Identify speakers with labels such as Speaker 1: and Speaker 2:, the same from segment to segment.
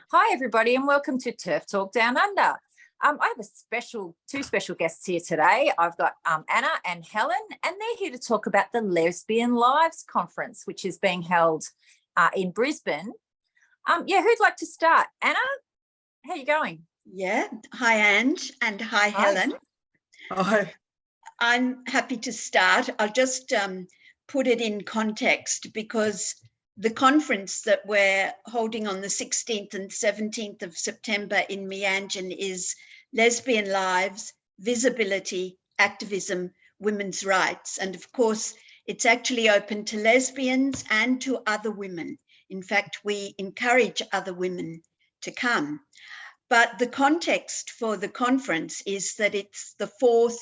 Speaker 1: Hi, everybody, and welcome to Turf Talk Down Under. I have two special guests here today. I've got Anna and Helen, and they're here to talk about the Lesbian Lives Conference, which is being held in Brisbane. Who'd like to start? Anna, how are you going?
Speaker 2: Yeah. Hi, Ange, and hi, Helen.
Speaker 3: Hi.
Speaker 2: I'm happy to start. I'll just put it in context because the conference that we're holding on the 16th and 17th of September in Meanjin is Lesbian Lives, Visibility, Activism, Women's Rights. And of course, it's actually open to lesbians and to other women. In fact, we encourage other women to come. But the context for the conference is that it's the fourth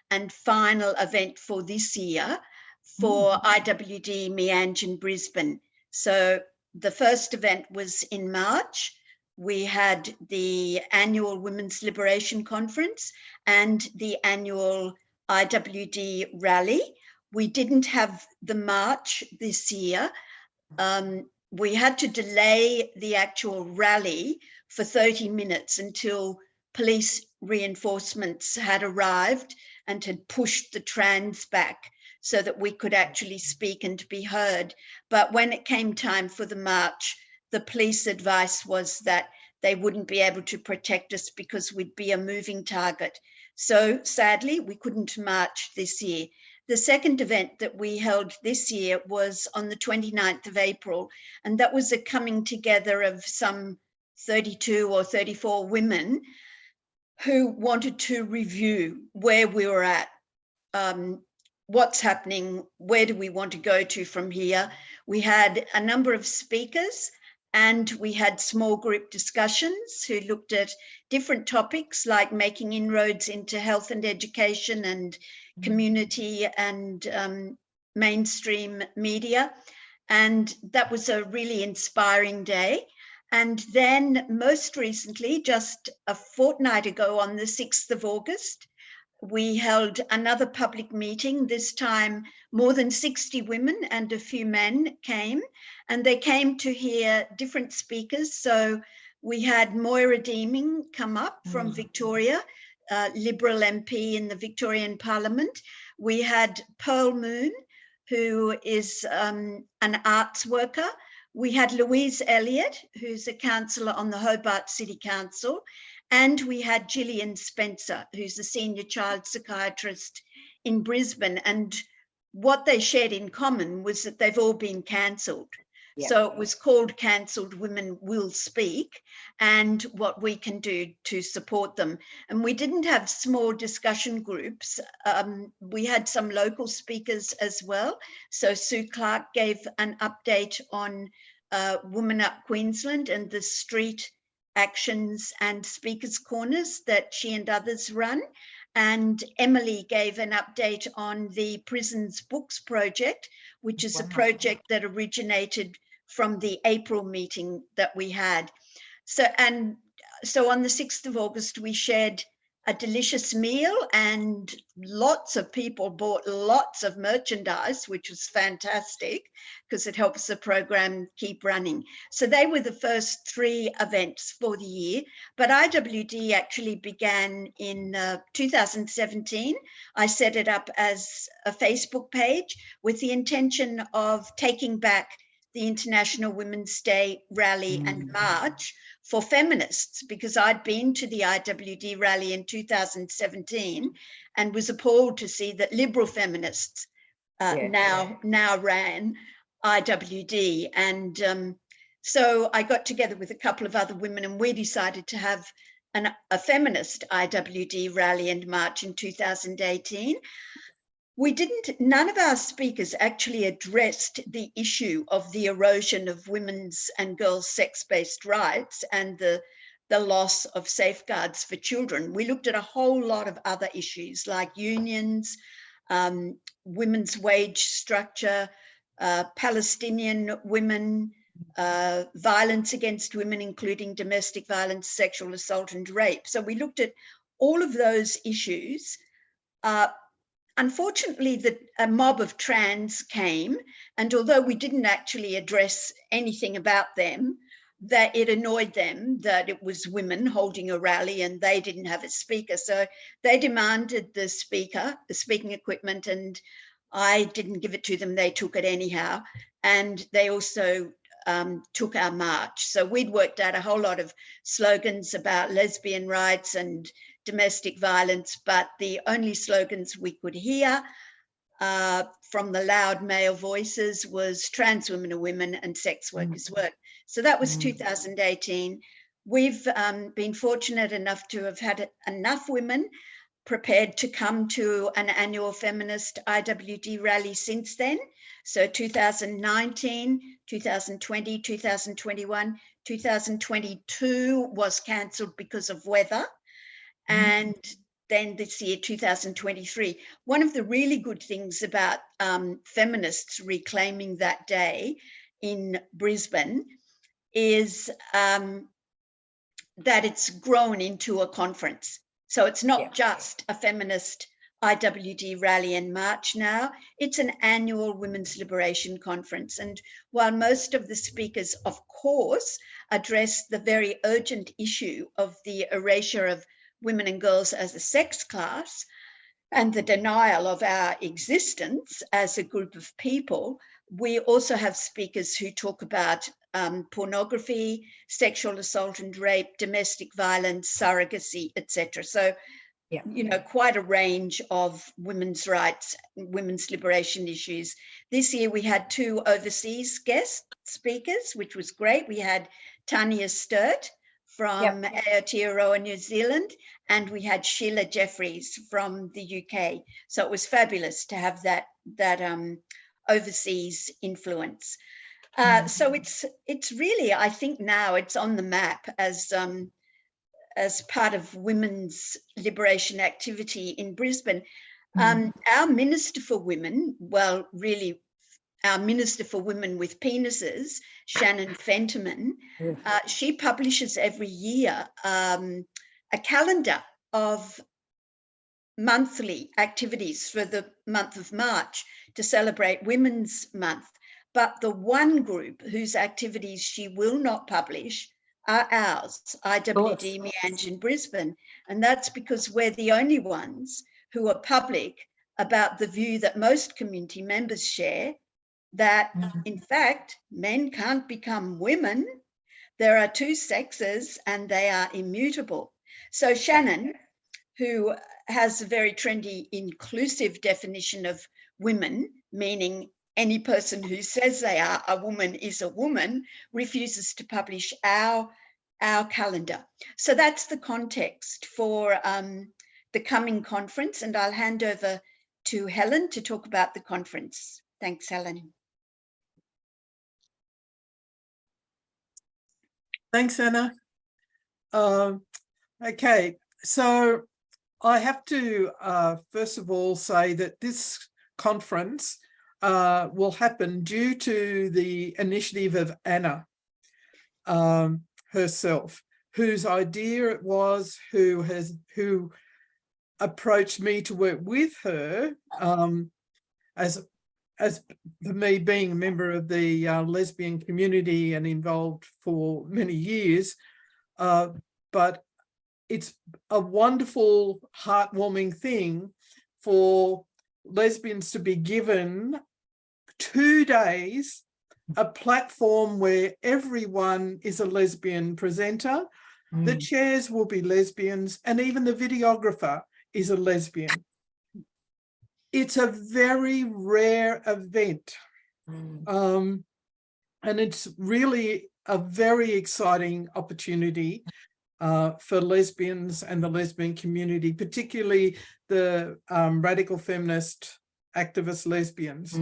Speaker 2: and final event for this year for IWD Meanjin Brisbane. So the first event was in March. We had the annual Women's Liberation Conference and the annual IWD rally. We didn't have the march this year. We had to delay the actual rally for 30 minutes until police reinforcements had arrived and had pushed the trans back so that we could actually speak and be heard. But when it came time for the march, the police advice was that they wouldn't be able to protect us because we'd be a moving target. So sadly, we couldn't march this year. The second event that we held this year was on the 29th of April, and that was a coming together of some 32 or 34 women who wanted to review where we were at, what's happening, where do we want to go to from here. We had a number of speakers and we had small group discussions who looked at different topics like making inroads into health and education and community and mainstream media. And that was a really inspiring day. And then most recently, just a fortnight ago on the 6th of August, we held another public meeting. This time more than 60 women and a few men came, and they came to hear different speakers. So we had Moira Deeming come up from Victoria, Liberal MP in the Victorian Parliament. We had Pearl Moon, who is an arts worker. We had Louise Elliott, who's a councillor on the Hobart City Council. And we had Gillian Spencer, who's a senior child psychiatrist in Brisbane. And what they shared in common was that they've all been cancelled. Yeah. So it was called Cancelled Women Will Speak, and what we can do to support them. And we didn't have small discussion groups. We had some local speakers as well. So Sue Clark gave an update on Women Up Queensland and the street actions and speakers corners that she and others run. And Emily gave an update on the Prisons Books project, which is a project that originated from the April meeting that we had. So on the 6th of August, we shared a delicious meal and lots of people bought lots of merchandise, which was fantastic because it helps the program keep running. So they were the first three events for the year, but IWD actually began in 2017. I set it up as a Facebook page with the intention of taking back the International Women's Day rally and march for feminists, because I'd been to the IWD rally in 2017 and was appalled to see that liberal feminists now ran IWD. And so I got together with a couple of other women and we decided to have a feminist IWD rally and march in 2018. None of our speakers actually addressed the issue of the erosion of women's and girls' sex-based rights and the loss of safeguards for children. We looked at a whole lot of other issues like unions, women's wage structure, Palestinian women, violence against women, including domestic violence, sexual assault and rape. So we looked at all of those issues. Unfortunately, a mob of trans came, and although we didn't actually address anything about them, that it annoyed them that it was women holding a rally and they didn't have a speaker. So they demanded the speaker, the speaking equipment, and I didn't give it to them. They took it anyhow. And they also took our march. So we'd worked out a whole lot of slogans about lesbian rights and domestic violence, but the only slogans we could hear from the loud male voices was trans women are women and sex workers work. So that was 2018. We've been fortunate enough to have had enough women prepared to come to an annual feminist IWD rally since then. So 2019, 2020, 2021, 2022 was cancelled because of weather. And then this year, 2023. One of the really good things about feminists reclaiming that day in Brisbane is that it's grown into a conference. So it's not just a feminist IWD rally and march now, it's an annual women's liberation conference. And while most of the speakers, of course, address the very urgent issue of the erasure of women and girls as a sex class and the denial of our existence as a group of people, we also have speakers who talk about pornography, sexual assault and rape, domestic violence, surrogacy, etc. So, you know, quite a range of women's rights, women's liberation issues. This year we had 2 overseas guest speakers, which was great. We had Tanya Sturt from Aotearoa, New Zealand, and we had Sheila Jeffries from the UK. So it was fabulous to have that overseas influence. So it's really, I think now it's on the map as part of women's liberation activity in Brisbane. Our Minister for Women, well, really our Minister for Women with Penises, Shannon Fentiman, she publishes every year a calendar of monthly activities for the month of March to celebrate Women's Month. But the one group whose activities she will not publish are ours, IWD Angie in Brisbane. And that's because we're the only ones who are public about the view that most community members share, that in fact, men can't become women. There are 2 sexes and they are immutable. So Shannon, who has a very trendy inclusive definition of women, meaning any person who says they are a woman is a woman, refuses to publish our calendar. So that's the context for the coming conference, and I'll hand over to Helen to talk about the conference. Thanks, Helen.
Speaker 3: Thanks, Anna. Okay, so I have to first of all say that this conference will happen due to the initiative of Anna herself, whose idea it was, who approached me to work with her as for me being a member of the lesbian community and involved for many years, but it's a wonderful, heartwarming thing for lesbians to be given 2 days, a platform where everyone is a lesbian presenter. The chairs will be lesbians, and even the videographer is a lesbian. It's a very rare event. And it's really a very exciting opportunity for lesbians and the lesbian community, particularly the radical feminist activist lesbians.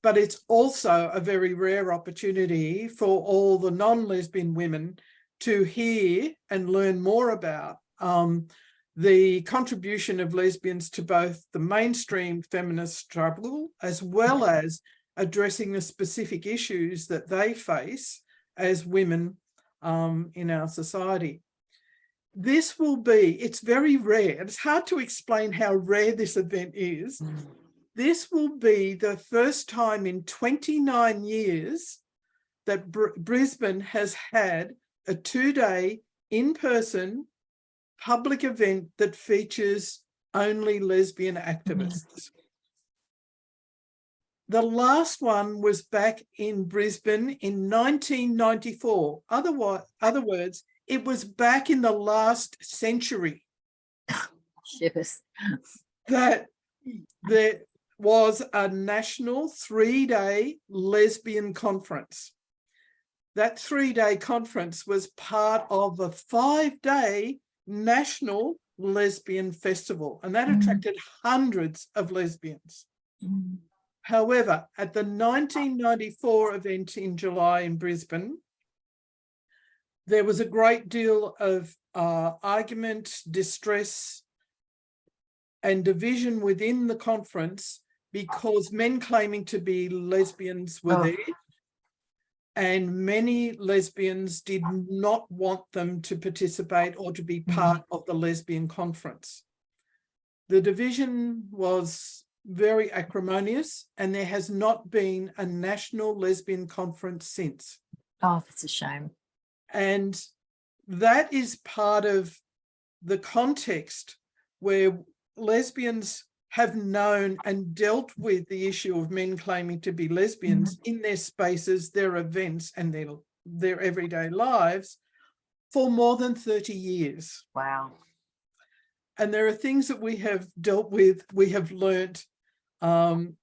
Speaker 3: But it's also a very rare opportunity for all the non-lesbian women to hear and learn more about the contribution of lesbians to both the mainstream feminist struggle, as well as addressing the specific issues that they face as women in our society. This will be, it's very rare. It's hard to explain how rare this event is. This will be the first time in 29 years that Brisbane has had a 2-day in-person public event that features only lesbian activists. The last one was back in Brisbane in 1994. Other words, it was back in the last century
Speaker 1: Shivers.
Speaker 3: that there was a national 3-day lesbian conference. That 3-day conference was part of a 5-day national lesbian festival, and that attracted hundreds of lesbians. However, at the 1994 event in July in Brisbane, there was a great deal of argument, distress, and division within the conference because men claiming to be lesbians were there, and many lesbians did not want them to participate or to be part of the lesbian conference. The division was very acrimonious, and there has not been a national lesbian conference since.
Speaker 1: Oh, that's a shame.
Speaker 3: And that is part of the context where lesbians have known and dealt with the issue of men claiming to be lesbians in their spaces, their events, and their everyday lives for more than 30 years.
Speaker 1: Wow.
Speaker 3: And there are things that we have dealt with, we have learnt, and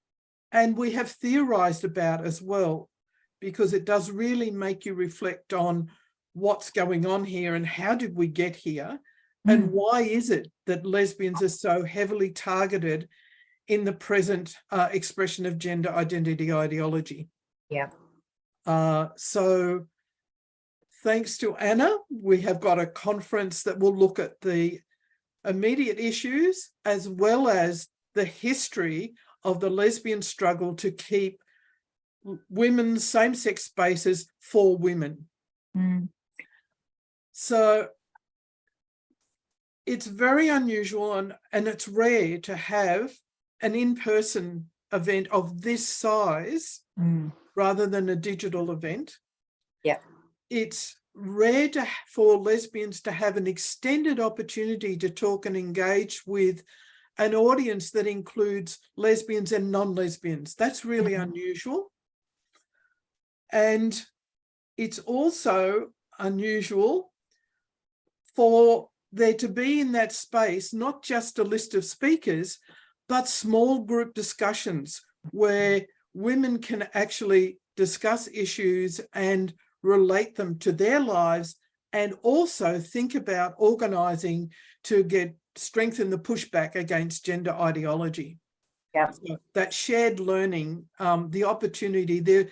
Speaker 3: we have theorised about as well, because it does really make you reflect on what's going on here and how did we get here, and why is it that lesbians are so heavily targeted in the present expression of gender identity ideology.
Speaker 1: Yeah.
Speaker 3: So thanks to Anna, we have got a conference that will look at the immediate issues as well as the history of the lesbian struggle to keep women's same-sex spaces for women. So it's very unusual and it's rare to have an in-person event of this size rather than a digital event.
Speaker 1: Yeah.
Speaker 3: It's rare for lesbians to have an extended opportunity to talk and engage with an audience that includes lesbians and non-lesbians. That's really unusual. And it's also unusual for there to be in that space not just a list of speakers, but small group discussions where women can actually discuss issues and relate them to their lives, and also think about organising to strengthen the pushback against gender ideology.
Speaker 1: Yeah.
Speaker 3: So that shared learning, the opportunity there,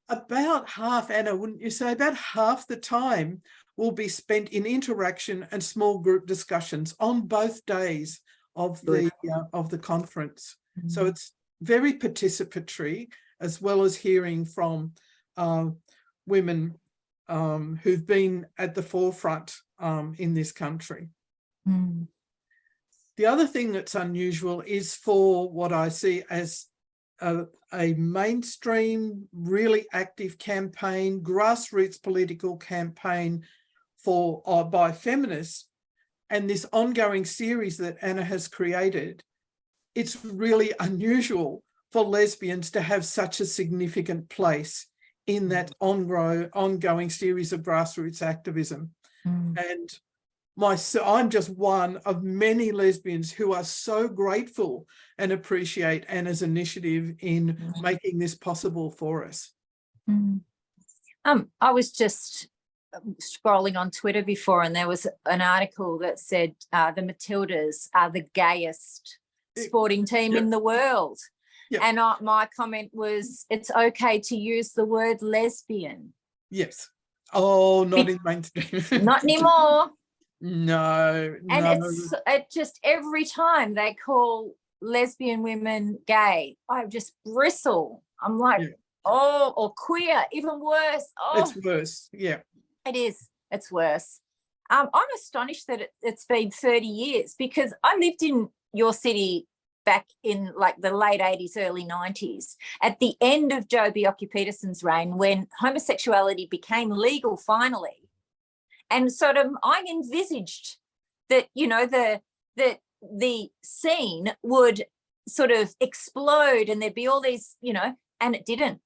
Speaker 3: about half, Anna, wouldn't you say, about half the time will be spent in interaction and small group discussions on both days of the conference. So it's very participatory, as well as hearing from women who've been at the forefront in this country. The other thing that's unusual is for what I see as a mainstream, really active campaign, grassroots political campaign by feminists, and this ongoing series that Anna has created. It's really unusual for lesbians to have such a significant place in that ongoing series of grassroots activism. And I'm just one of many lesbians who are so grateful and appreciate Anna's initiative in making this possible for us.
Speaker 1: I was just scrolling on Twitter before, and there was an article that said the Matildas are the gayest sporting team in the world. And my comment was, it's okay to use the word lesbian. Yes.
Speaker 3: Oh, not in mainstream.
Speaker 1: Not anymore.
Speaker 3: No.
Speaker 1: And it just every time they call lesbian women gay, I just bristle. I'm like, oh, or queer, even worse. Oh,
Speaker 3: it's worse. Yeah.
Speaker 1: It is. It's worse. I'm astonished that it's been 30 years, because I lived in your city back in like the late 80s, early 90s, at the end of Joh Bjelke-Petersen's reign, when homosexuality became legal finally. And sort of I envisaged that, you know, the scene would sort of explode and there'd be all these, you know, and it didn't.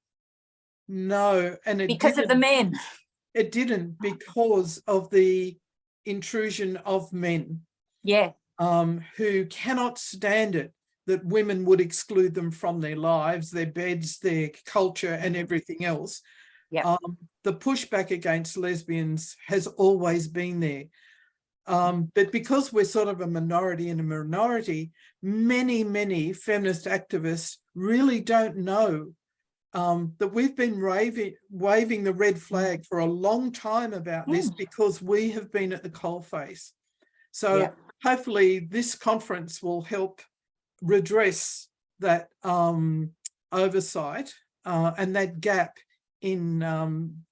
Speaker 3: No, and it
Speaker 1: because of the men.
Speaker 3: It didn't, because of the intrusion of men.
Speaker 1: Yeah.
Speaker 3: Who cannot stand it that women would exclude them from their lives, their beds, their culture, and everything else.
Speaker 1: Yeah.
Speaker 3: The pushback against lesbians has always been there. But because we're sort of a minority in a minority, many feminist activists really don't know that we've been waving the red flag for a long time about this, because we have been at the coalface. So hopefully this conference will help redress that oversight and that gap in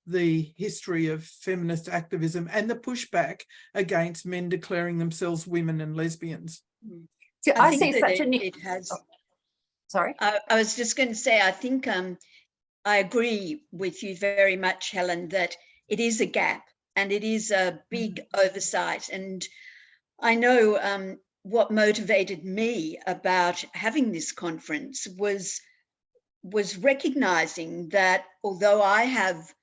Speaker 3: the history of feminist activism and the pushback against men declaring themselves women and lesbians.
Speaker 1: So I see such a...
Speaker 2: It has...
Speaker 1: Sorry?
Speaker 2: I was just going to say, I think I agree with you very much, Helen, that it is a gap and it is a big oversight. And I know what motivated me about having this conference was recognizing that although I have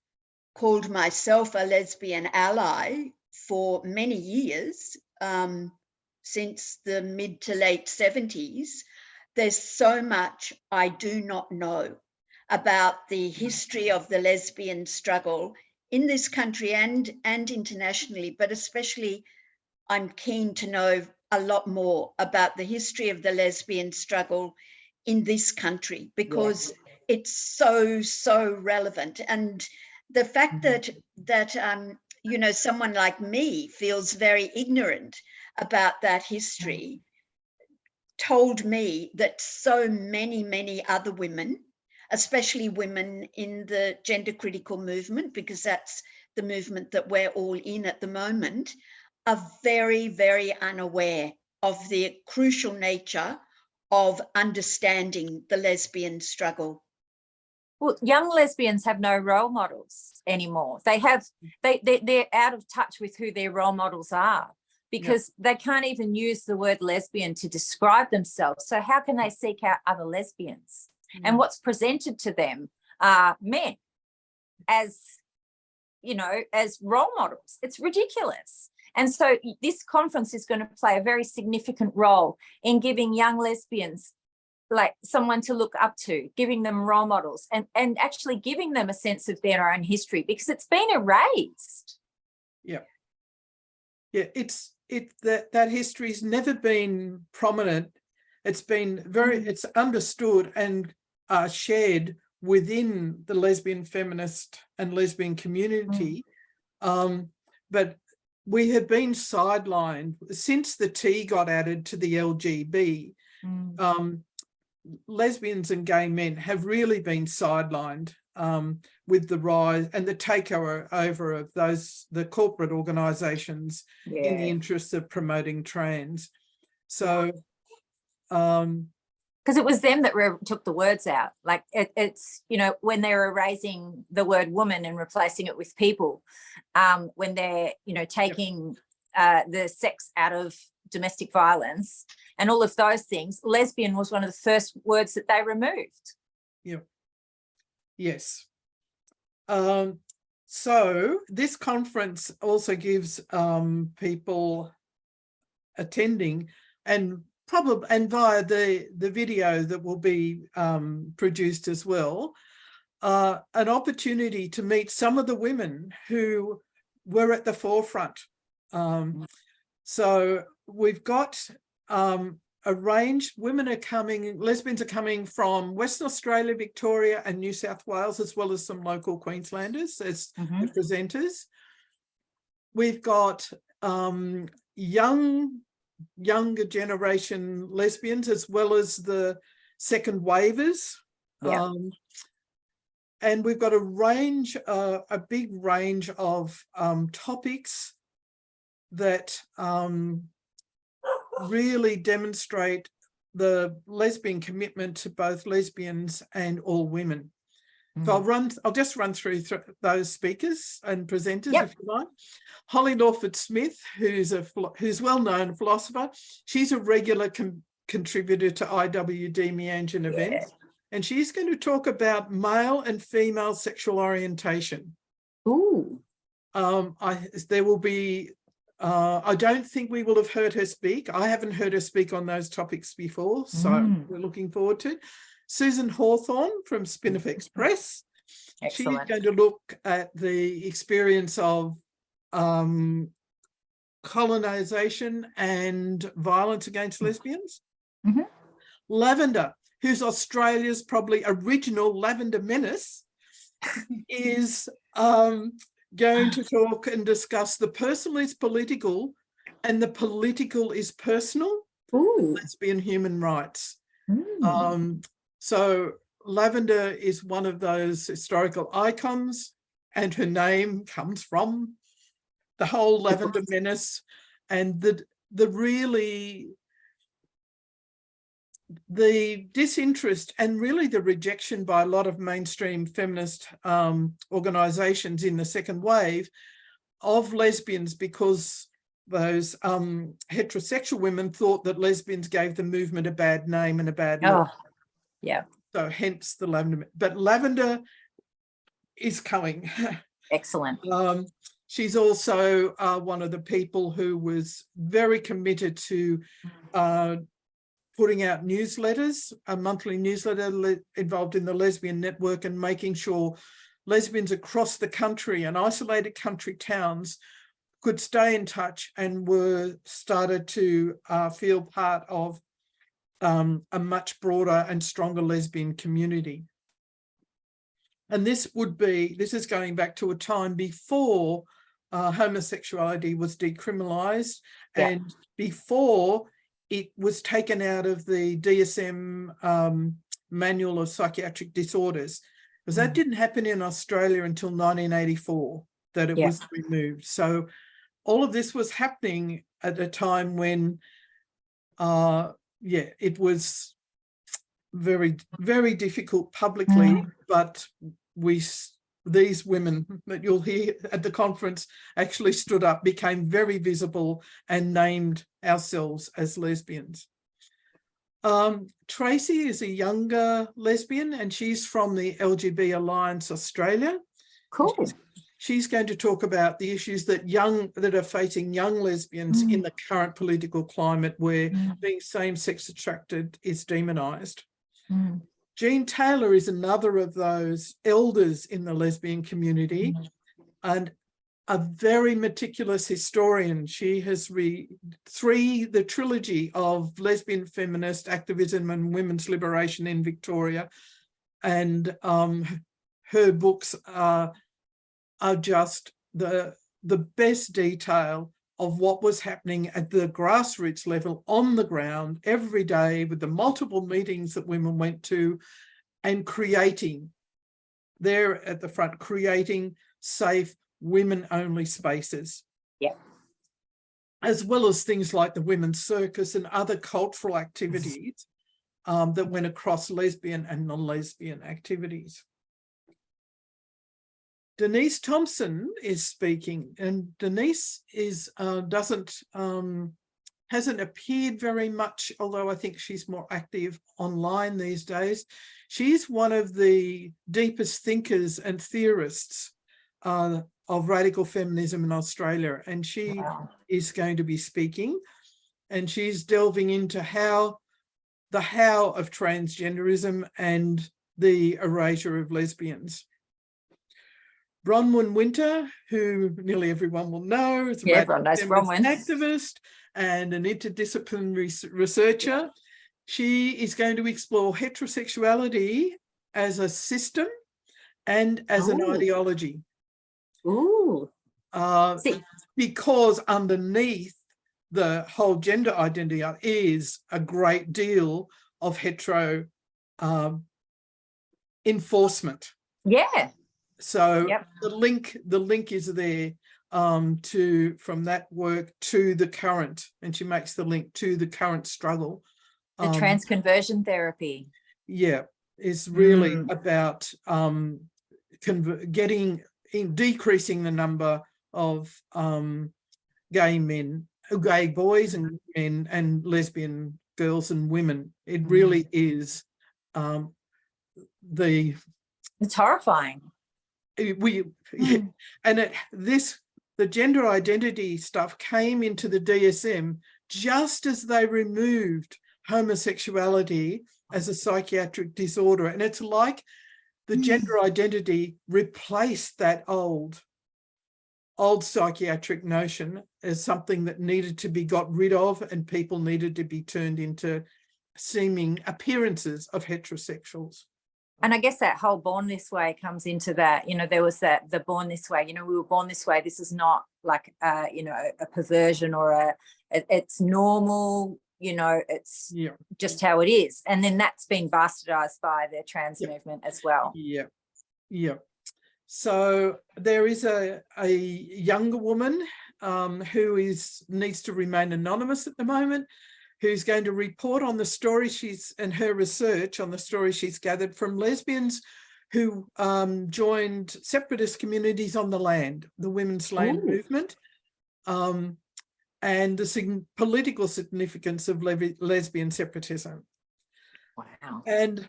Speaker 2: called myself a lesbian ally for many years, since the mid to late 70s, there's so much I do not know about the history of the lesbian struggle in this country and internationally, but especially I'm keen to know a lot more about the history of the lesbian struggle in this country, because it's so relevant. And the fact that you know, someone like me feels very ignorant about that history told me that so many other women, especially women in the gender critical movement, because that's the movement that we're all in at the moment, are very unaware of the crucial nature of understanding the lesbian struggle.
Speaker 1: Well, young lesbians have no role models anymore. They're out of touch with who their role models are, because they can't even use the word lesbian to describe themselves. So how can they seek out other lesbians? And what's presented to them are men as, you know, as role models. It's ridiculous. And so this conference is going to play a very significant role in giving young lesbians like someone to look up to, giving them role models and actually giving them a sense of their own history, because it's been erased. Yeah,
Speaker 3: that history's never been prominent. It's been it's understood and shared within the lesbian feminist and lesbian community, but we have been sidelined since the T got added to the LGB. Lesbians and gay men have really been sidelined with the rise and the takeover of the corporate organisations in the interests of promoting trans. So,
Speaker 1: because it was them that took the words out. Like it's, you know, when they're erasing the word woman and replacing it with people, when they're, you know, taking the sex out of domestic violence and all of those things, lesbian was one of the first words that they removed.
Speaker 3: Yes. So this conference also gives people attending and via the video that will be produced as well, an opportunity to meet some of the women who were at the forefront. So we've got a range. Lesbians are coming from Western Australia, Victoria and New South Wales, as well as some local Queenslanders as the presenters. We've got younger generation lesbians, as well as the second wavers. And we've got a big range of topics that really demonstrate the lesbian commitment to both lesbians and all women. So I'll just run through those speakers and presenters, if you like. Holly Lawford Smith, who's well-known philosopher. She's a regular contributor to IWD Meanjin events, and she's going to talk about male and female sexual orientation.
Speaker 1: Ooh.
Speaker 3: There will be. I don't think we will have heard her speak. I haven't heard her speak on those topics before, so we're looking forward to it. Susan Hawthorne from Spinifex Press.
Speaker 1: Excellent.
Speaker 3: She's going to look at the experience of colonisation and violence against lesbians. Lavender, who's Australia's probably original Lavender Menace, is going to talk and discuss the personal is political and the political is personal. Lesbian human rights. So Lavender is one of those historical icons, and her name comes from the whole Lavender Menace and the disinterest and really the rejection by a lot of mainstream feminist organisations in the second wave of lesbians, because those heterosexual women thought that lesbians gave the movement a bad name and a bad look. So hence the Lavender. But Lavender is coming.
Speaker 1: Excellent.
Speaker 3: She's also one of the people who was very committed to putting out newsletters, a monthly newsletter involved in the Lesbian Network, and making sure lesbians across the country and isolated country towns could stay in touch and were started to feel part of a much broader and stronger lesbian community. And this is going back to a time before homosexuality was decriminalised and before it was taken out of the DSM Manual of Psychiatric Disorders, because that didn't happen in Australia until 1984, that it was removed. So all of this was happening at a time when it was very, very difficult publicly, but these women that you'll hear at the conference actually stood up, became very visible, and named ourselves as lesbians. Tracy is a younger lesbian, and she's from the LGB Alliance Australia.
Speaker 1: Cool.
Speaker 3: She's going to talk about the issues that are facing young lesbians in the current political climate, where being same-sex attracted is demonised. Jean Taylor is another of those elders in the lesbian community and a very meticulous historian. She has the trilogy of lesbian feminist activism and women's liberation in Victoria, and her books are just the best detail of what was happening at the grassroots level on the ground every day, with the multiple meetings that women went to, and creating there at the front, creating safe women-only spaces. As well as things like the Women's Circus and other cultural activities that went across lesbian and non-lesbian activities. Denise Thompson is speaking, and Denise hasn't appeared very much, although I think she's more active online these days. She's one of the deepest thinkers and theorists of radical feminism in Australia, and she is going to be speaking, and she's delving into the how of transgenderism and the erasure of lesbians. Bronwyn Winter, who nearly everyone will know, is a feminist activist and an interdisciplinary researcher. She is going to explore heterosexuality as a system and as an ideology. Because underneath the whole gender identity is a great deal of hetero enforcement. So the link is there from that work to the current, and she makes the link to the current struggle
Speaker 1: The trans conversion therapy.
Speaker 3: Yeah, is really about decreasing the number of gay boys and men and lesbian girls and women. It really is
Speaker 1: it's horrifying.
Speaker 3: The gender identity stuff came into the DSM just as they removed homosexuality as a psychiatric disorder, and it's like the gender identity replaced that old psychiatric notion as something that needed to be got rid of, and people needed to be turned into seeming appearances of heterosexuals.
Speaker 1: And I guess that whole born this way comes into that. There was the born this way, we were born this way. This is not like a perversion or it's normal, it's just how it is. And then that's been bastardized by the trans movement as well.
Speaker 3: Yeah. So there is a younger woman who needs to remain anonymous at the moment, who's going to report on the story and her research on the story she's gathered from lesbians who joined separatist communities on the land, the women's land movement, and the political significance of lesbian separatism.
Speaker 1: Wow.
Speaker 3: And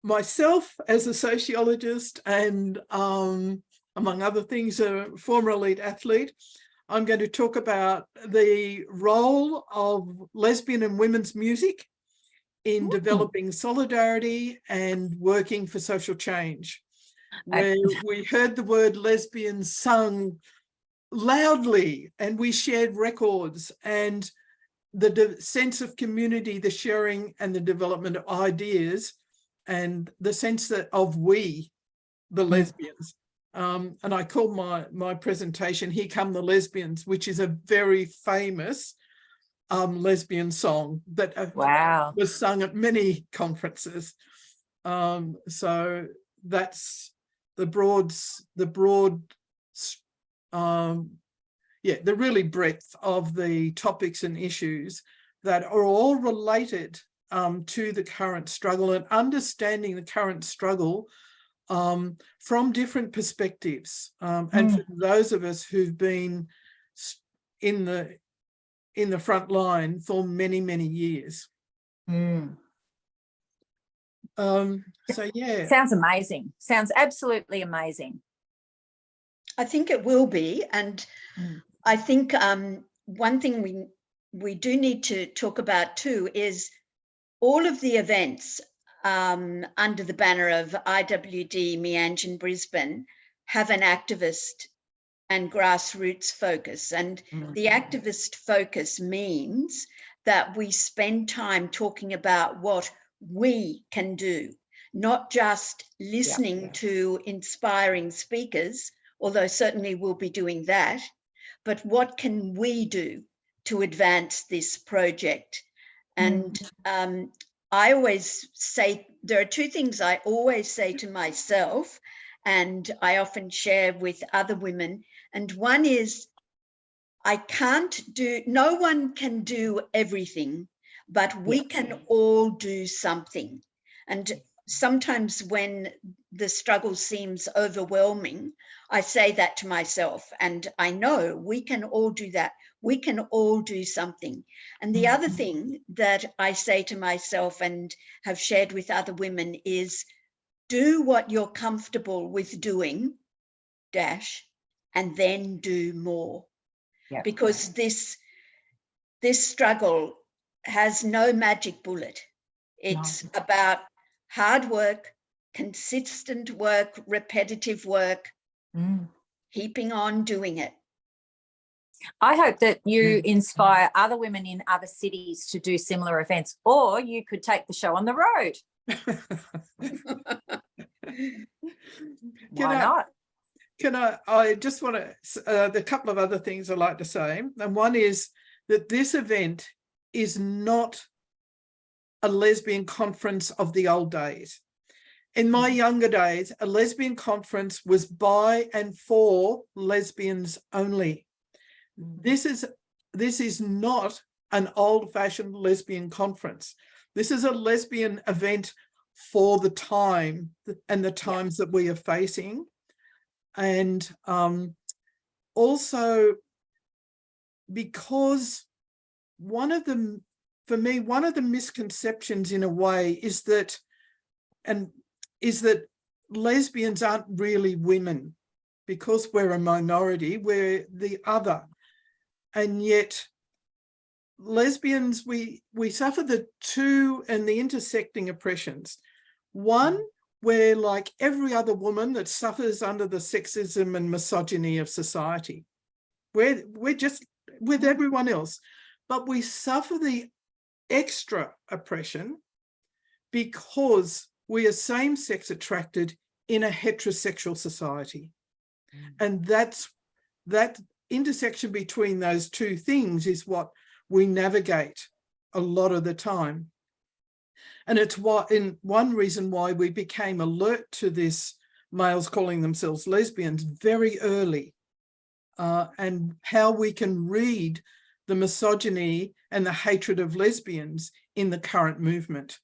Speaker 3: myself as a sociologist and, among other things, a former elite athlete, I'm going to talk about the role of lesbian and women's music in developing solidarity and working for social change, where we heard the word lesbian sung loudly and we shared records, and the sense of community, the sharing and the development of ideas, and the sense of we, the lesbians. And I called my presentation "Here Come the Lesbians," which is a very famous lesbian song that was sung at many conferences. So that's the really breadth of the topics and issues that are all related to the current struggle, and understanding the current struggle from different perspectives, and for those of us who've been in the front line for many, many years.
Speaker 1: Sounds amazing. Sounds absolutely amazing.
Speaker 2: I think it will be, and I think one thing we do need to talk about too is all of the events under the banner of IWD Angie in Brisbane have an activist and grassroots focus. And the activist focus means that we spend time talking about what we can do, not just listening to inspiring speakers, although certainly we'll be doing that, but what can we do to advance this project? And I always say, there are two things I always say to myself, and I often share with other women. And one is, no one can do everything, but we can all do something. And sometimes when the struggle seems overwhelming, I say that to myself, and I know we can all do that. We can all do something. And the other thing that I say to myself and have shared with other women is, do what you're comfortable with doing, and then do more. Because this struggle has no magic bullet. It's about hard work, consistent work, repetitive work, keeping on doing it.
Speaker 1: I hope that you inspire other women in other cities to do similar events, or you could take the show on the road. Why not?
Speaker 3: I just want to, a couple of other things I'd like to say. And one is that this event is not a lesbian conference of the old days. In my younger days, a lesbian conference was by and for lesbians only. This is not an old-fashioned lesbian conference. This is a lesbian event for the time and the times that we are facing. And also because for me, one of the misconceptions in a way is that lesbians aren't really women, because we're a minority, we're the other. And yet lesbians, we suffer the two and the intersecting oppressions. One, we're like every other woman that suffers under the sexism and misogyny of society. We're just with everyone else, but we suffer the extra oppression because we are same-sex attracted in a heterosexual society. And that intersection between those two things is what we navigate a lot of the time. And it's one reason why we became alert to this, males calling themselves lesbians, very early, and how we can read the misogyny and the hatred of lesbians in the current movement.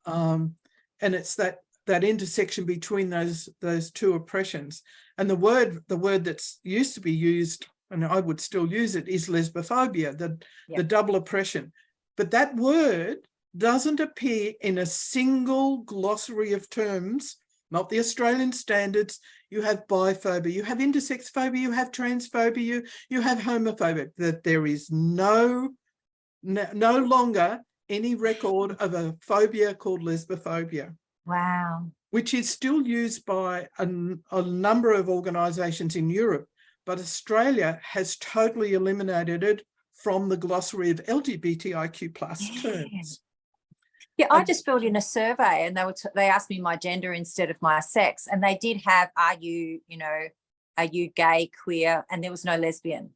Speaker 3: And it's that intersection between those two oppressions. And the word that's used to be used, and I would still use it, is lesbophobia, the double oppression. But that word doesn't appear in a single glossary of terms, not the Australian standards. You have biphobia, you have intersex phobia, you have transphobia, you have homophobia. That there is no longer any record of a phobia called lesbophobia.
Speaker 1: Wow.
Speaker 3: Which is still used by a number of organisations in Europe, but Australia has totally eliminated it from the glossary of LGBTIQ plus terms.
Speaker 1: Yeah, I just filled in a survey, and they asked me my gender instead of my sex, and they did have, are you gay, queer, and there was no lesbian.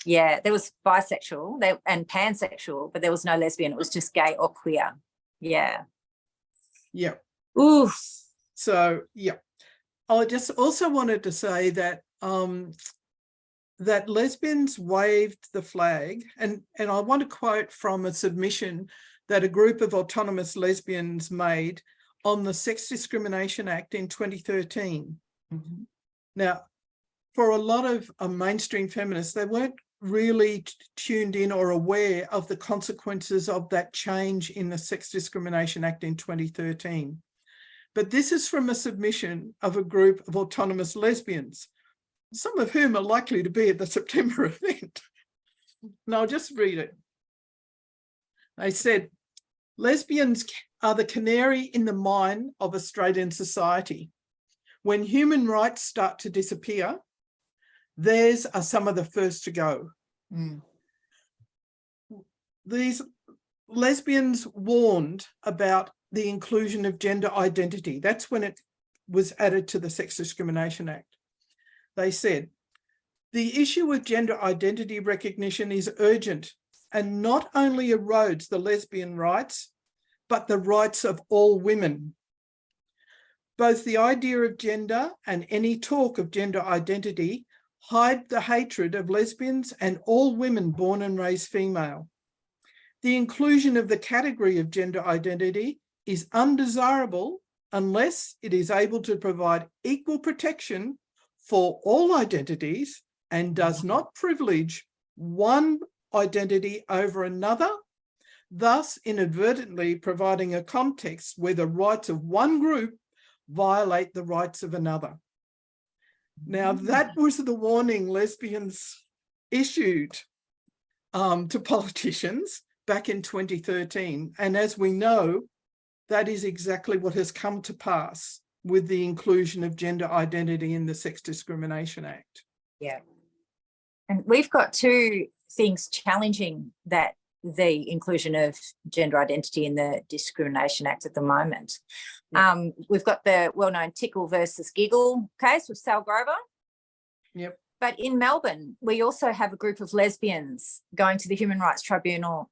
Speaker 1: Yeah, there was bisexual and pansexual, but there was no lesbian. It was just gay or queer. Yeah. Oof.
Speaker 3: So I just also wanted to say that that lesbians waved the flag, and I want to quote from a submission that a group of autonomous lesbians made on the Sex Discrimination Act in 2013. Now, for a lot of mainstream feminists, they weren't really tuned in or aware of the consequences of that change in the Sex Discrimination Act in 2013. But this is from a submission of a group of autonomous lesbians, some of whom are likely to be at the September event. And I'll just read it. They said, lesbians are the canary in the mine of Australian society. When human rights start to disappear, theirs are some of the first to go. These lesbians warned about the inclusion of gender identity. That's when it was added to the Sex Discrimination Act. They said, the issue with gender identity recognition is urgent and not only erodes the lesbian rights, but the rights of all women. Both the idea of gender and any talk of gender identity hide the hatred of lesbians and all women born and raised female. The inclusion of the category of gender identity is undesirable unless it is able to provide equal protection for all identities and does not privilege one identity over another, thus inadvertently providing a context where the rights of one group violate the rights of another. Now, that was the warning lesbians issued to politicians back in 2013. And as we know, that is exactly what has come to pass with the inclusion of gender identity in the Sex Discrimination Act.
Speaker 1: Yeah. And we've got two things challenging that the inclusion of gender identity in the Discrimination Act at the moment. Yep. We've got the well-known Tickle versus Giggle case with Sal Grover.
Speaker 3: Yep.
Speaker 1: But in Melbourne, we also have a group of lesbians going to the Human Rights Tribunal.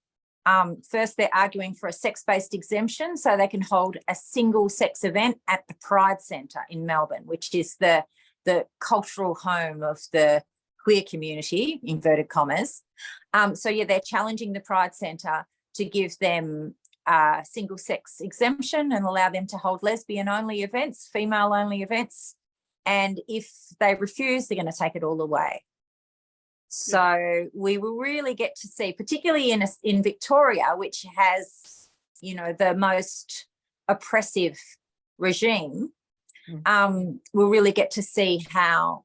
Speaker 1: First, they're arguing for a sex-based exemption so they can hold a single-sex event at the Pride Centre in Melbourne, which is the cultural home of the queer community, inverted commas. So, yeah, they're challenging the Pride Centre to give them single sex exemption and allow them to hold lesbian only events, female only events. And if they refuse, they're going to take it all away. So we will really get to see, particularly in Victoria, which has, you know, the most oppressive regime, we'll really get to see how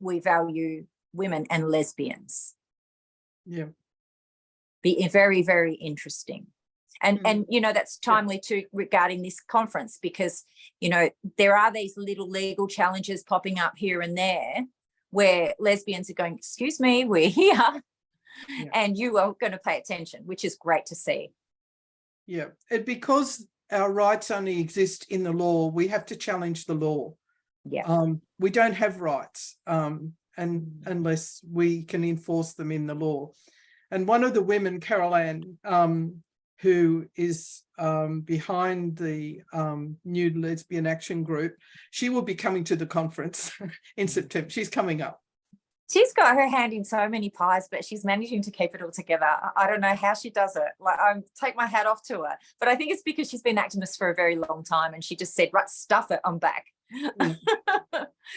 Speaker 1: we value women and lesbians. Yeah. Be very, very interesting. And you know, that's timely too regarding this conference, because, you know, there are these little legal challenges popping up here and there where lesbians are going, excuse me, we're here, and you are going to pay attention, which is great to see.
Speaker 3: Yeah, and because our rights only exist in the law, we have to challenge the law. Yeah. We don't have rights and unless we can enforce them in the law. And one of the women, Carol Ann, who is behind the New Lesbian Action Group, she will be coming to the conference in September. She's coming up.
Speaker 1: She's got her hand in so many pies, but she's managing to keep it all together. I don't know how she does it. Like, I take my hat off to her, but I think it's because she's been activist for a very long time, and she just said, right, stuff it, I'm back.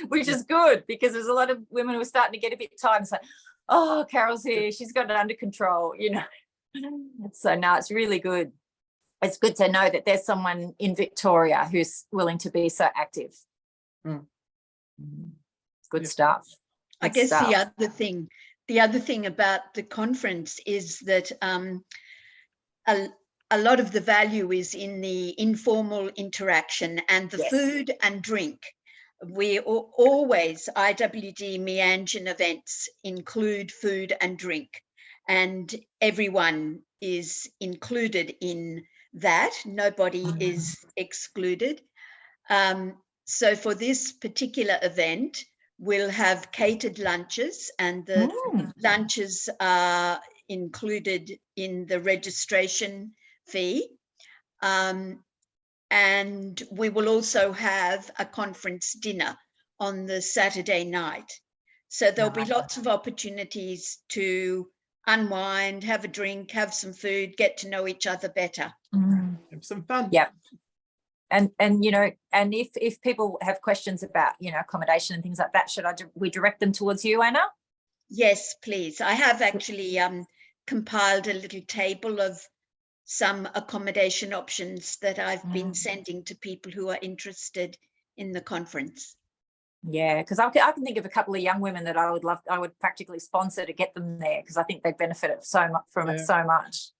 Speaker 1: Which is good, because there's a lot of women who are starting to get a bit tired and say, oh, Carol's here, she's got it under control, you know. So no, it's really good. It's good to know that there's someone in Victoria who's willing to be so active. Good stuff.
Speaker 2: I guess the other thing about the conference is that a lot of the value is in the informal interaction and the food and drink. We always, IWD Meanjin events include food and drink, and everyone is included in that. Nobody is excluded. So for this particular event, we'll have catered lunches, and the lunches are included in the registration fee. And we will also have a conference dinner on the Saturday night. So there'll be lots of opportunities to unwind, have a drink, have some food, get to know each other better.
Speaker 3: Have some fun.
Speaker 1: Yeah. And you know, and if people have questions about, you know, accommodation and things like that, should we direct them towards you, Anna?
Speaker 2: Yes, please. I have actually compiled a little table of some accommodation options that I've been sending to people who are interested in the conference.
Speaker 1: Yeah, because I can think of a couple of young women that I would practically sponsor to get them there, because I think they benefited so much from it so much.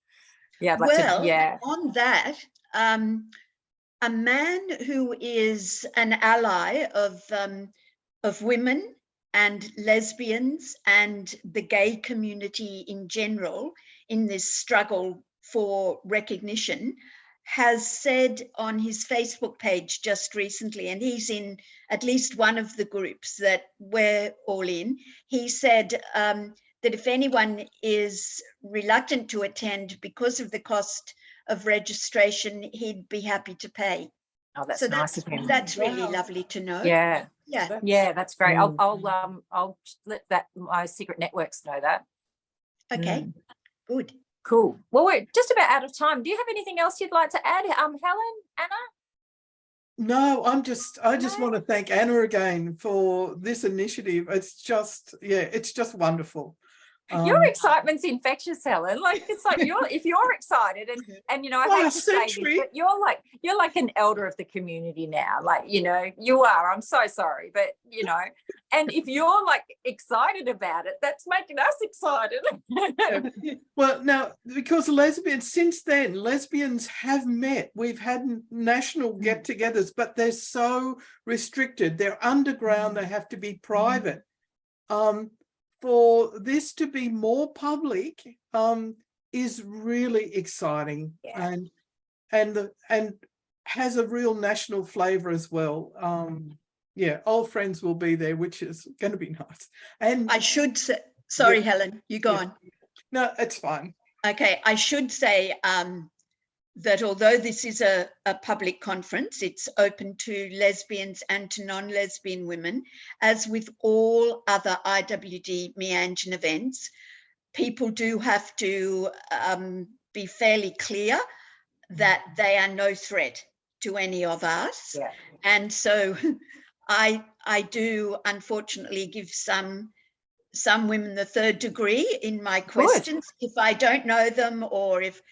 Speaker 1: Yeah,
Speaker 2: on that, a man who is an ally of women and lesbians and the gay community in general in this struggle for recognition has said on his Facebook page just recently, and he's in at least one of the groups that we're all in, he said that if anyone is reluctant to attend because of the cost of registration, he'd be happy to pay.
Speaker 1: Oh, that's nice of him.
Speaker 2: That's really lovely to know.
Speaker 1: Yeah, that's great. I'll let my secret networks know that.
Speaker 2: Okay, good.
Speaker 1: Cool. Well, we're just about out of time. Do you have anything else you'd like to add, Helen, Anna?
Speaker 3: No, I just want to thank Anna again for this initiative. It's just wonderful.
Speaker 1: Your excitement's infectious, Helen. Like, it's like if you're excited, and you know, I hate to say this, but you're like an elder of the community now. Like, you know, you are. I'm so sorry, but you know, and if you're like excited about it, that's making us excited.
Speaker 3: Well, now, because since then, lesbians have met. We've had national get-togethers, but they're so restricted. They're underground. They have to be private. For this to be more public is really exciting, and has a real national flavour as well. Old friends will be there, which is going to be nice. And
Speaker 2: I should say, sorry, Helen, you go on.
Speaker 3: No, it's fine.
Speaker 2: Okay, I should say that although this is a public conference, it's open to lesbians and to non-lesbian women. As with all other IWD Meanjin events, people do have to be fairly clear that they are no threat to any of us.
Speaker 1: Yeah.
Speaker 2: And so I do unfortunately give some women the third degree in my questions. If I don't know them, or if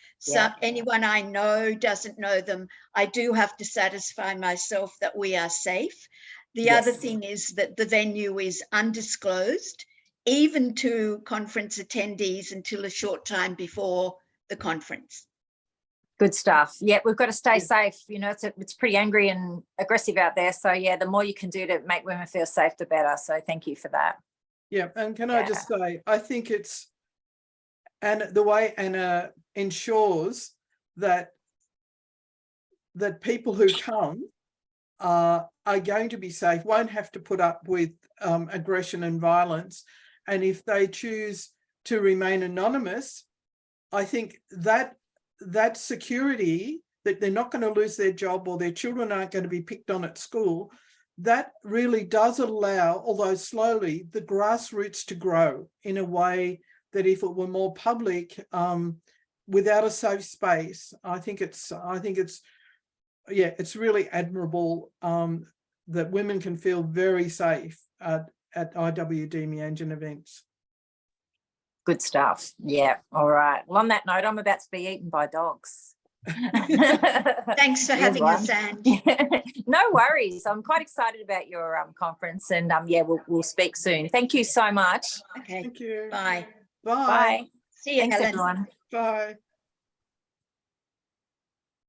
Speaker 2: anyone I know doesn't know them, I do have to satisfy myself that we are safe. The other thing is that the venue is undisclosed, even to conference attendees, until a short time before the conference.
Speaker 1: Good stuff. Yeah, we've got to stay safe. You know, it's pretty angry and aggressive out there. So yeah, the more you can do to make women feel safe, the better. So thank you for that.
Speaker 3: Yeah, and can I just say, I think it's, and the way Anna ensures that people who come are going to be safe, won't have to put up with aggression and violence. And if they choose to remain anonymous, I think that security, that they're not going to lose their job or their children aren't going to be picked on at school, that really does allow, although slowly, the grassroots to grow in a way that if it were more public, without a safe space, I think it's really admirable that women can feel very safe at IWD Meanjin events.
Speaker 1: Good stuff. Yeah. All right. Well, on that note, I'm about to be eaten by dogs.
Speaker 2: Thanks for having us, Angie.
Speaker 1: No worries. I'm quite excited about your conference, and we'll speak soon. Thank you so much.
Speaker 2: Okay.
Speaker 3: Thank you.
Speaker 2: Bye.
Speaker 3: Bye.
Speaker 2: Bye. See you,
Speaker 1: Thanks,
Speaker 2: Helen.
Speaker 1: everyone.
Speaker 3: Bye.